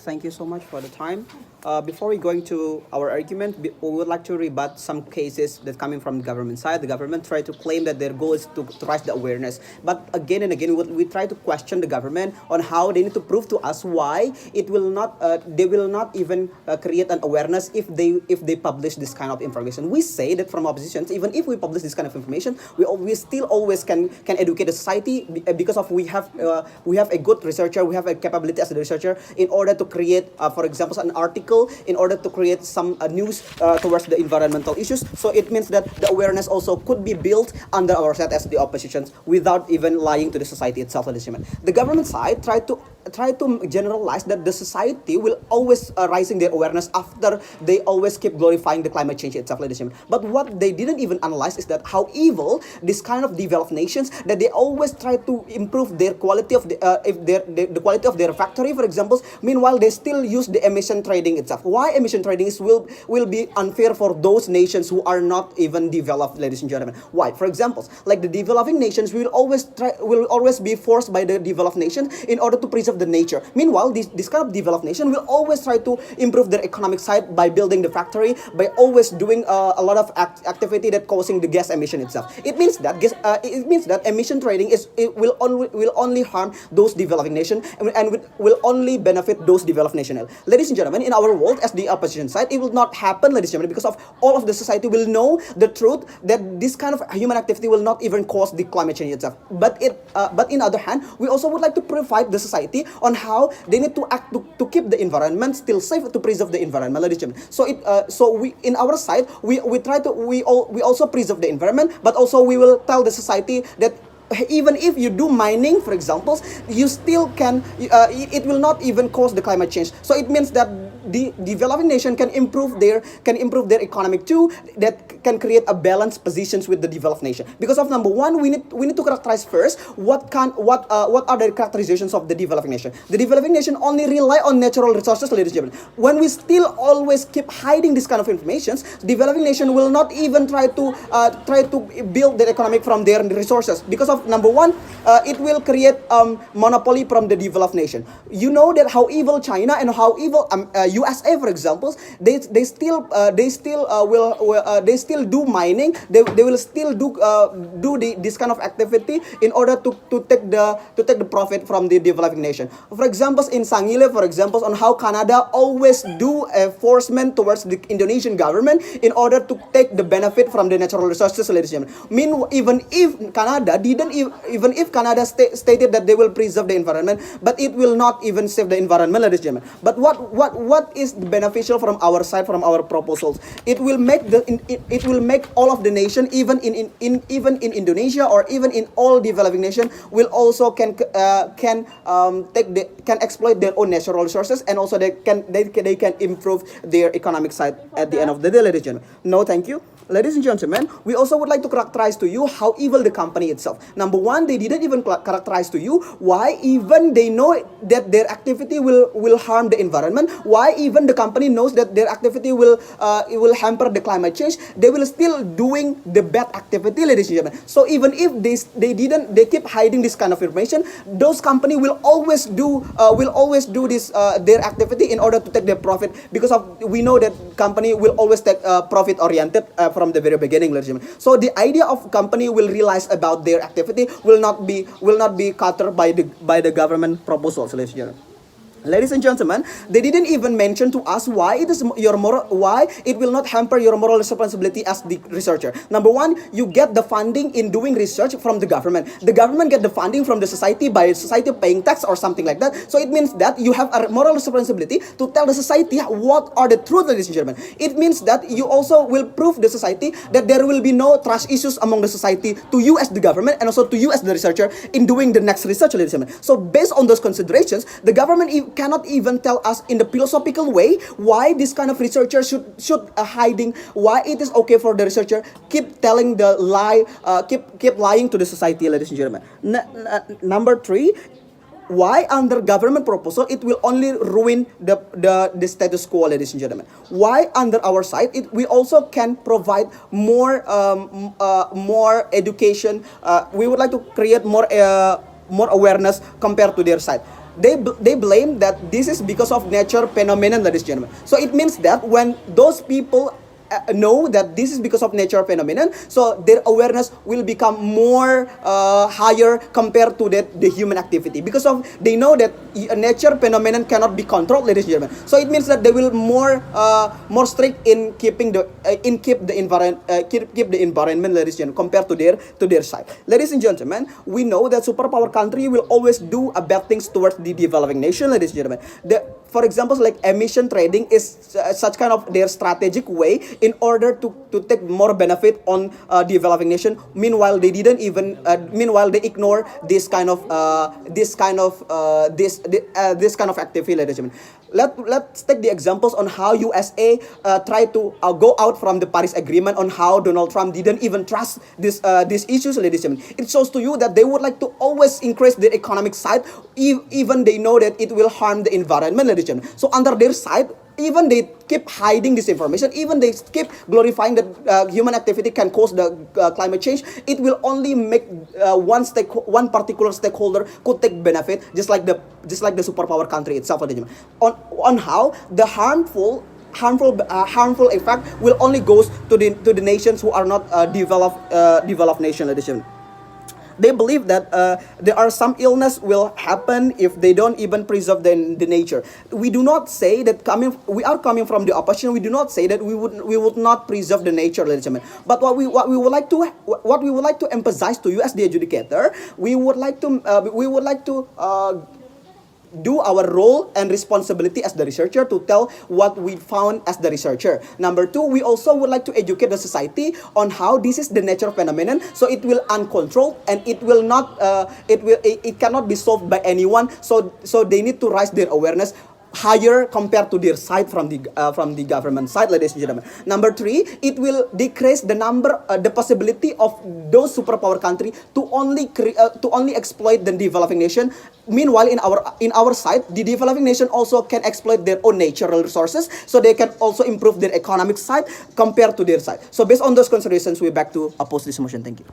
Thank you so much for the time. Before we going to our argument, we would like to rebut some cases that coming from the government side. The government try to claim that their goal is to raise the awareness, but again and again, we try to question the government on how they need to prove to us why it will not. They will not even create an awareness if they publish this kind of information. We say that from oppositions, even if we publish this kind of information, we still always can educate the society because of we have a good researcher, we have a capability as a researcher in order to create, for example, an article in order to create some news towards the environmental issues. So it means that the awareness also could be built under our side as the oppositions without even lying to the society itself. The government side try to generalize that the society will always raising their awareness after they always keep glorifying the climate change itself. But what they didn't even analyze is that how evil this kind of developed nations, that they always try to improve their quality of the quality of their factory, for example. Meanwhile, they still use the emission trading itself. Why emission trading will be unfair for those nations who are not even developed, ladies and gentlemen? Why? For example, like the developing nations will always be forced by the developed nation in order to preserve the nature. Meanwhile, this kind of developed nation will always try to improve their economic side by building the factory, by always doing a lot of activity that causing the gas emission itself. It means that emission trading will only harm those developing nations and will only benefit those developed nations. Ladies and gentlemen, in our world, as the opposition side, it will not happen, ladies and gentlemen, because of all of the society will know the truth that this kind of human activity will not even cause the climate change itself. But in other hand, we also would like to provide the society on how they need to act to keep the environment still safe, to preserve the environment, ladies and gentlemen. So we in our side we also preserve the environment, but also we will tell the society that even if you do mining, for example, you still can it will not even cause the climate change. So it means that the developing nation can improve their economic too, that can create a balanced positions with the developed nation. Because of number one, we need to characterize first what are the characterizations of the developing nation. The developing nation only rely on natural resources, ladies and gentlemen. When we still always keep hiding this kind of information, developing nation will not even try to build their economic from their resources. Because of number one, it will create monopoly from the developed nation. You know that how evil China and how evil USA, for example, they still do mining. They will still do this kind of activity in order to take the profit from the developing nation. For example, in Sangile, for example, on how Canada always do enforcement towards the Indonesian government in order to take the benefit from the natural resources, ladies and gentlemen. Meanwhile, even if Canada stated that they will preserve the environment, but it will not even save the environment, ladies and gentlemen. But what is beneficial from our side, from our proposals? It will make all of the nation, even in Indonesia or even in all developing nation, will also can exploit their own natural resources, and also they can improve their economic side at the end of the day, ladies and gentlemen. No, thank you. Ladies and gentlemen, we also would like to characterize to you how evil the company itself. Number one, they didn't even characterize to you why even they know that their activity will harm the environment. Why even the company knows that their activity will hamper the climate change. They will still doing the bad activity, ladies and gentlemen. So even if they keep hiding this kind of information, those company will always do this their activity in order to take their profit, because we know that company will always take profit oriented from the very beginning, ladies and gentlemen. So the idea of company will realize about their activity will not be catered by the government proposals, ladies and gentlemen. Ladies and gentlemen, they didn't even mention to us why it will not hamper your moral responsibility as the researcher. Number one, you get the funding in doing research from the government. The government get the funding from the society by society paying tax or something like that. So it means that you have a moral responsibility to tell the society what are the truth, ladies and gentlemen. It means that you also will prove the society that there will be no trust issues among the society to you as the government, and also to you as the researcher in doing the next research, ladies and gentlemen. So based on those considerations, the government cannot even tell us in the philosophical way why this kind of researcher should hiding, why it is okay for the researcher keep telling the lie, keep lying to the society, ladies and gentlemen. Number three, why under government proposal it will only ruin the status quo, ladies and gentlemen? Why under our side we also can provide more education? We would like to create more awareness compared to their side. they blame that this is because of nature phenomenon, ladies and gentlemen. So it means that when those people know that this is because of nature phenomenon, so their awareness will become more higher compared to the human activity, because of they know that a nature phenomenon cannot be controlled, ladies and gentlemen. So it means that they will more strict in keeping the keep the environment, keep the environment, ladies and gentlemen, compared to their side. Ladies and gentlemen, we know that superpower country will always do bad things towards the developing nation, ladies and gentlemen. For example, like emission trading is such kind of their strategic way in order to take more benefit on developing nation. Meanwhile, they didn't even. Meanwhile, they ignore this kind of this kind of activity, ladies and gentlemen. Let's take the examples on how USA tried to go out from the Paris Agreement, on how Donald Trump didn't even trust these issues, ladies and gentlemen. It shows to you that they would like to always increase their economic side, even they know that it will harm the environment, ladies and gentlemen. So under their side, even they keep hiding this information, even they keep glorifying that human activity can cause the climate change. It will only make one particular stakeholder could take benefit, just like the superpower country itself, on how the harmful effect will only goes to the nations who are not developed nation, ladies and gentlemen. They believe that there are some illness will happen if they don't even preserve the nature. We do not say that we are coming from the opposition. We do not say that we would not preserve the nature, ladies and gentlemen. But what we would like to emphasize to you as the educator, we would like to do our role and responsibility as the researcher to tell what we found as the researcher. Number two, we also would like to educate the society on how this is the natural phenomenon, so it will uncontrolled and it will not it cannot be solved by anyone. So they need to raise their awareness higher compared to their side from the government side, ladies and gentlemen. Number three, it will decrease the possibility of those superpower country to only exploit the developing nation. Meanwhile, in our side, the developing nation also can exploit their own natural resources, so they can also improve their economic side compared to their side. So based on those considerations, we're back to oppose this motion. Thank you.